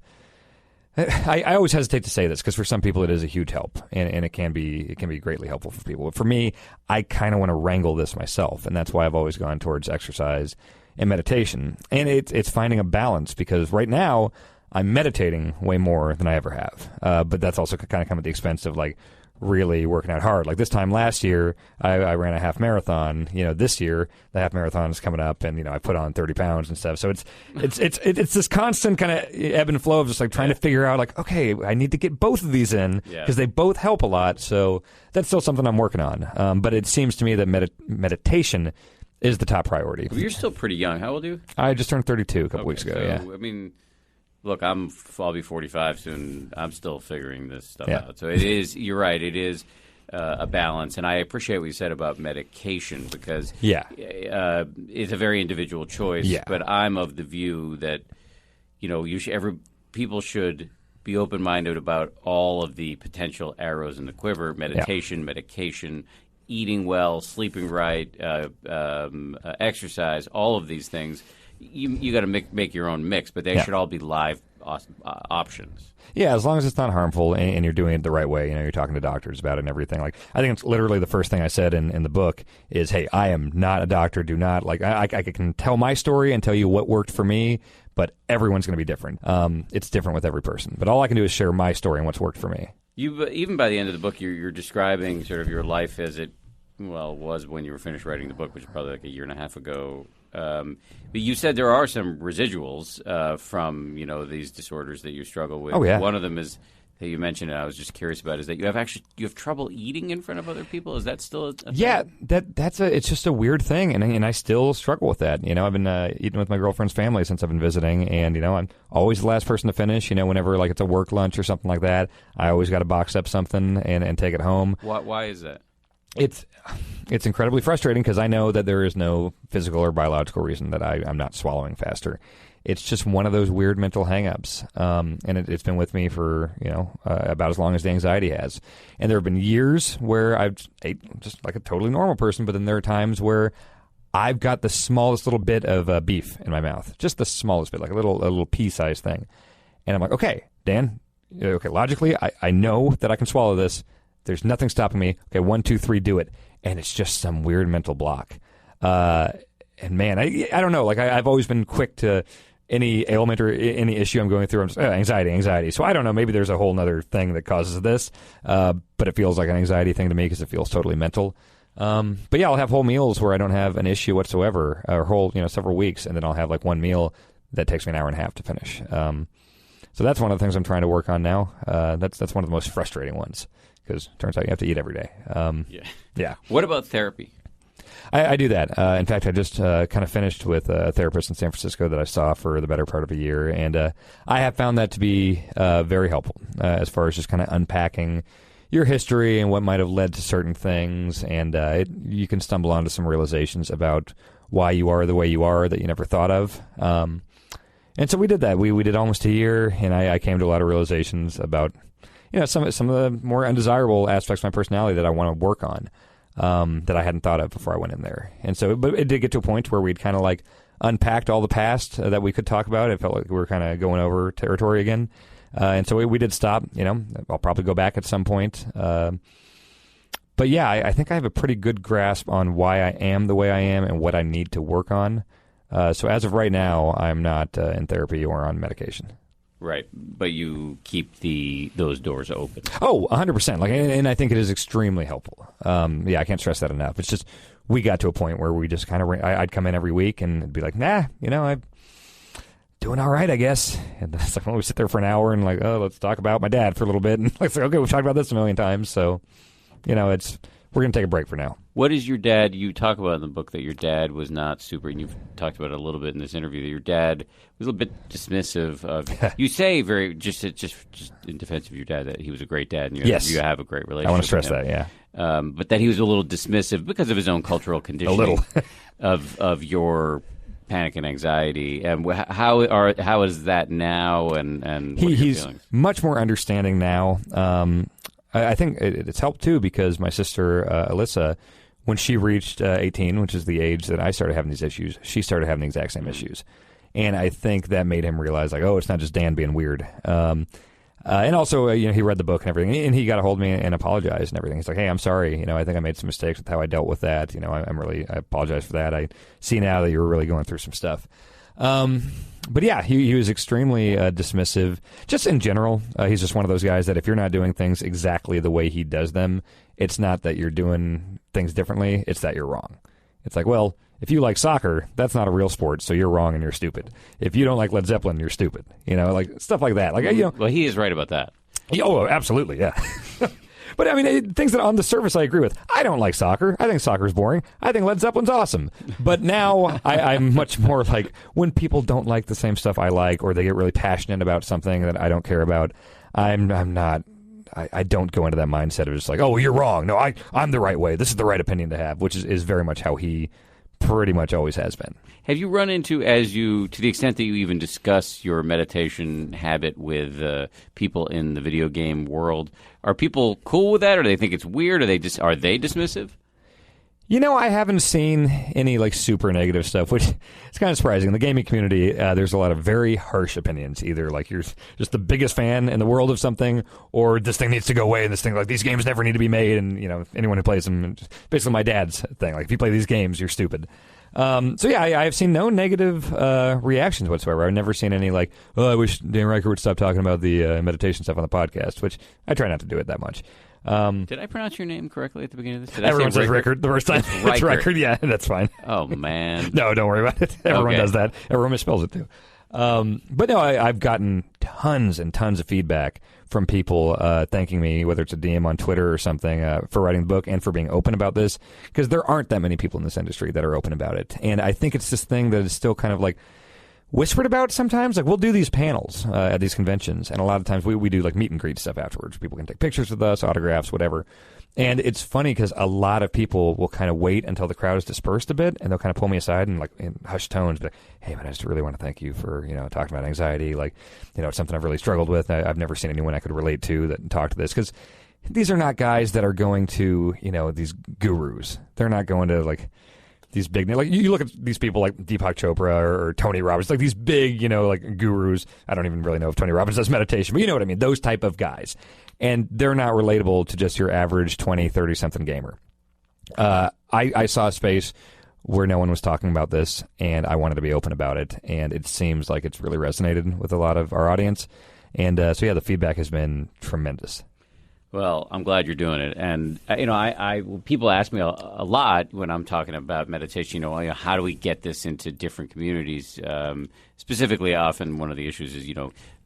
I always hesitate to say this because for some people it is a huge help, and it can be greatly helpful for people. But for me, I kind of want to wrangle this myself, and that's why I've always gone towards exercise and meditation. And it's finding a balance, because right now I'm meditating way more than I ever have. But that's also kind of come at the expense of like really working out hard. Like this time last year, I ran a half marathon. This year the half marathon is coming up, and I put on 30 pounds and stuff. So it's this constant kind of ebb and flow of just like trying to figure out like, okay, I need to get both of these in because they both help a lot. So that's still something I'm working on. But it seems to me that meditation is the top priority. Well, you're still pretty young. How old are you? I just turned 32 a couple weeks ago. So, yeah. I mean, look, I'll be 45 soon. I'm still figuring this stuff out. So it is. You're right. It is a balance, and I appreciate what you said about medication, because it's a very individual choice. Yeah. But I'm of the view that people should be open-minded about all of the potential arrows in the quiver: meditation, medication, eating well, sleeping right, exercise, all of these things. You got to make your own mix, but they should all be live options. Yeah, as long as it's not harmful and you're doing it the right way. You're talking to doctors about it and everything. Like, I think it's literally the first thing I said in the book is, hey, I am not a doctor. Do not, like, I can tell my story and tell you what worked for me, but everyone's going to be different. It's different with every person. But all I can do is share my story and what's worked for me. You even by the end of the book, you're describing sort of your life as it was when you were finished writing the book, which is probably like a year and a half ago. But you said there are some residuals from these disorders that you struggle with. Oh, yeah. One of them is that you mentioned, and I was just curious about, is that you have trouble eating in front of other people. Is that still a thing? Yeah, it's just a weird thing, and I still struggle with that. I've been eating with my girlfriend's family since I've been visiting, and I'm always the last person to finish. Whenever like it's a work lunch or something like that, I always got to box up something and take it home. Why is that? It's incredibly frustrating because I know that there is no physical or biological reason that I'm not swallowing faster. It's just one of those weird mental hang-ups, and it's been with me for about as long as the anxiety has. And there have been years where I've ate just like a totally normal person, but then there are times where I've got the smallest little bit of beef in my mouth, just the smallest bit, like a little pea-sized thing. And I'm like, okay, Dan, logically, I know that I can swallow this. There's nothing stopping me. Okay, 1, 2, 3, do it. And it's just some weird mental block. And man, I don't know. Like I've always been quick to any ailment or any issue I'm going through. I'm just anxiety. So I don't know. Maybe there's a whole other thing that causes this. But it feels like an anxiety thing to me because it feels totally mental. But yeah, I'll have whole meals where I don't have an issue whatsoever, or whole several weeks, and then I'll have like one meal that takes me an hour and a half to finish. So that's one of the things I'm trying to work on now. That's one of the most frustrating ones. Because it turns out you have to eat every day. Yeah. What about therapy? I do that. In fact, I just kind of finished with a therapist in San Francisco that I saw for the better part of a year. And I have found that to be very helpful as far as just kind of unpacking your history and what might have led to certain things. And you can stumble onto some realizations about why you are the way you are that you never thought of. And so we did that. We did almost a year, and I came to a lot of realizations about some of the more undesirable aspects of my personality that I want to work on that I hadn't thought of before I went in there. And so, but it did get to a point where we'd kind of like unpacked all the past that we could talk about. It felt like we were kind of going over territory again. And so we did stop. I'll probably go back at some point. But yeah, I think I have a pretty good grasp on why I am the way I am and what I need to work on. So as of right now, I'm not in therapy or on medication. Right, but you keep those doors open. Oh, 100%. And I think it is extremely helpful. I can't stress that enough. It's just we got to a point where we just kind of I'd come in every week and be like, nah, I'm doing all right, I guess. And it's like when we sit there for an hour and like, oh, let's talk about my dad for a little bit, and it's like, okay, we've talked about this a million times, so we're going to take a break for now. What is your dad? You talk about in the book that your dad was not super, and you've talked about it a little bit in this interview, that your dad was a little bit dismissive of, you say very, just in defense of your dad, that he was a great dad, and you have a great relationship. I want to stress that, yeah. But that he was a little dismissive because of his own cultural conditioning. A little. of your panic and anxiety. And how is that now, and what are your he's feelings? Much more understanding now. I think it's helped, too, because my sister, Alyssa, when she reached 18, which is the age that I started having these issues, she started having the exact same issues. And I think that made him realize, like, oh, it's not just Dan being weird. And also, he read the book and everything, and he got a hold of me and apologized and everything. He's like, hey, I'm sorry. I think I made some mistakes with how I dealt with that. I apologize for that. I see now that you were really going through some stuff. But yeah, he was extremely dismissive. Just in general, he's just one of those guys that if you're not doing things exactly the way he does them, it's not that you're doing things differently, it's that you're wrong. It's like, well, if you like soccer, that's not a real sport, so you're wrong and you're stupid. If you don't like Led Zeppelin, you're stupid. Like stuff like that. Well, he is right about that. Oh, absolutely, yeah. But I mean, things that on the surface I agree with. I don't like soccer. I think soccer's boring. I think Led Zeppelin's awesome. But now I'm much more like when people don't like the same stuff I like, or they get really passionate about something that I don't care about. I'm not. I don't go into that mindset of just like, oh, you're wrong. No, I'm the right way. This is the right opinion to have, which is very much how he pretty much always has been. Have you run into, to the extent that you even discuss your meditation habit with people in the video game world, are people cool with that, or do they think it's weird, or are they dismissive? I haven't seen any like super negative stuff, which is kind of surprising. In the gaming community, there's a lot of very harsh opinions. Either like you're just the biggest fan in the world of something, or this thing needs to go away, and this thing, like, these games never need to be made, and anyone who plays them, basically my dad's thing, like, if you play these games, you're stupid. So yeah, I've seen no negative reactions whatsoever. I've never seen any like, oh, I wish Dan Ryckert would stop talking about the meditation stuff on the podcast, which I try not to do it that much. Did I pronounce your name correctly at the beginning of this? Did Everyone says Ryckert? Ryckert the first time. It's Ryckert. Yeah, that's fine. Oh, man. No, don't worry about it. Everyone does that. Everyone misspells it too. But no, I've gotten tons and tons of feedback from people thanking me, whether it's a DM on Twitter or something, for writing the book and for being open about this, because there aren't that many people in this industry that are open about it. And I think it's this thing that is still kind of like whispered about sometimes. Like, we'll do these panels at these conventions, and a lot of times we do like meet and greet stuff afterwards. People can take pictures with us, autographs, whatever. And it's funny because a lot of people will kind of wait until the crowd is dispersed a bit, and they'll kind of pull me aside and like in hushed tones, be like, "Hey man, I just really want to thank you for talking about anxiety. Like, it's something I've really struggled with. I've never seen anyone I could relate to that talked to this, because these are not guys that are going to these gurus. They're not going to like these big, like you look at these people like Deepak Chopra or Tony Robbins, like these big like gurus. I don't even really know if Tony Robbins does meditation, but you know what I mean. Those type of guys. And they're not relatable to just your average 20, 30-something gamer. I saw a space where no one was talking about this, and I wanted to be open about it. And it seems like it's really resonated with a lot of our audience. And so, yeah, the feedback has been tremendous. Well, I'm glad you're doing it. And, I people ask me a lot when I'm talking about meditation, how do we get this into different communities? Specifically, often one of the issues is,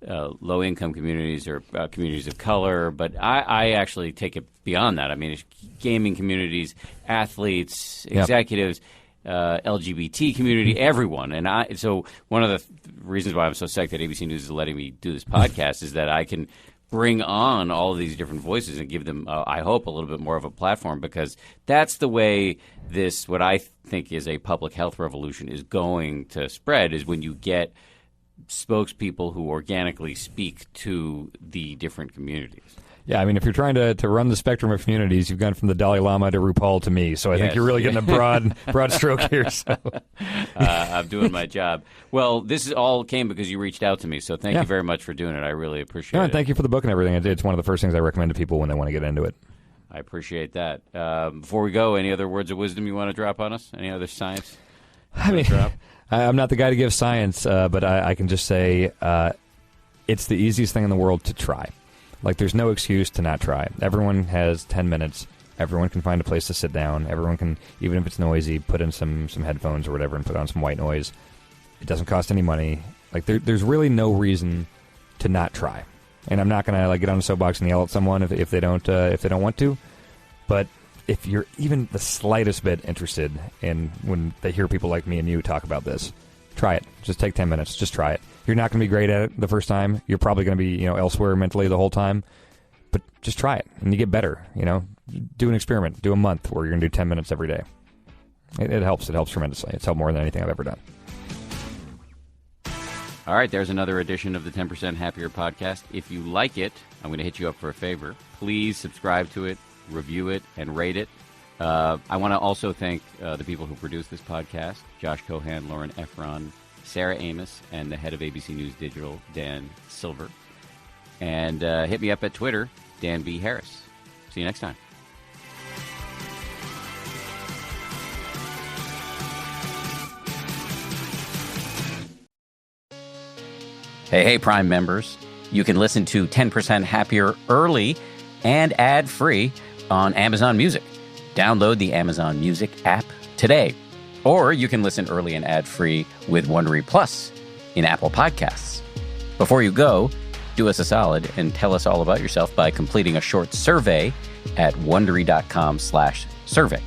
low-income communities or communities of color. But I actually take it beyond that. I mean, it's gaming communities, athletes, executives, LGBT community, everyone. And so one of the reasons why I'm so psyched that ABC News is letting me do this podcast is that I can bring on all of these different voices and give them, I hope, a little bit more of a platform, because that's the way this, what I think is a public health revolution, is going to spread, is when you get spokespeople who organically speak to the different communities. Yeah, I mean, if you're trying to run the spectrum of communities, you've gone from the Dalai Lama to RuPaul to me. So I think you're really getting a broad stroke here. So. I'm doing my job. Well, this all came because you reached out to me. So thank you very much for doing it. I really appreciate it. Thank you for the book and everything. It's one of the first things I recommend to people when they want to get into it. I appreciate that. Before we go, any other words of wisdom you want to drop on us? Any other science? I'm not the guy to give science, but I can just say it's the easiest thing in the world to try. Like, there's no excuse to not try. Everyone has 10 minutes. Everyone can find a place to sit down. Everyone can, even if it's noisy, put in some headphones or whatever and put on some white noise. It doesn't cost any money. Like, there's really no reason to not try. And I'm not gonna get on a soapbox and yell at someone if they don't want to. But if you're even the slightest bit interested in when they hear people like me and you talk about this, try it. Just take 10 minutes. Just try it. You're not going to be great at it the first time. You're probably going to be, elsewhere mentally the whole time. But just try it, and you get better. Do an experiment. Do a month where you're going to do 10 minutes every day. It helps. It helps tremendously. It's helped more than anything I've ever done. All right, there's another edition of the 10% Happier podcast. If you like it, I'm going to hit you up for a favor. Please subscribe to it, review it, and rate it. I want to also thank the people who produce this podcast: Josh Cohan, Lauren Efron, Sarah Amos, and the head of ABC News Digital, Dan Silver. And hit me up at Twitter, Dan B. Harris. See you next time. Hey, Prime members. You can listen to 10% Happier early and ad-free on Amazon Music. Download the Amazon Music app today. Or you can listen early and ad-free with Wondery Plus in Apple Podcasts. Before you go, do us a solid and tell us all about yourself by completing a short survey at Wondery.com/survey.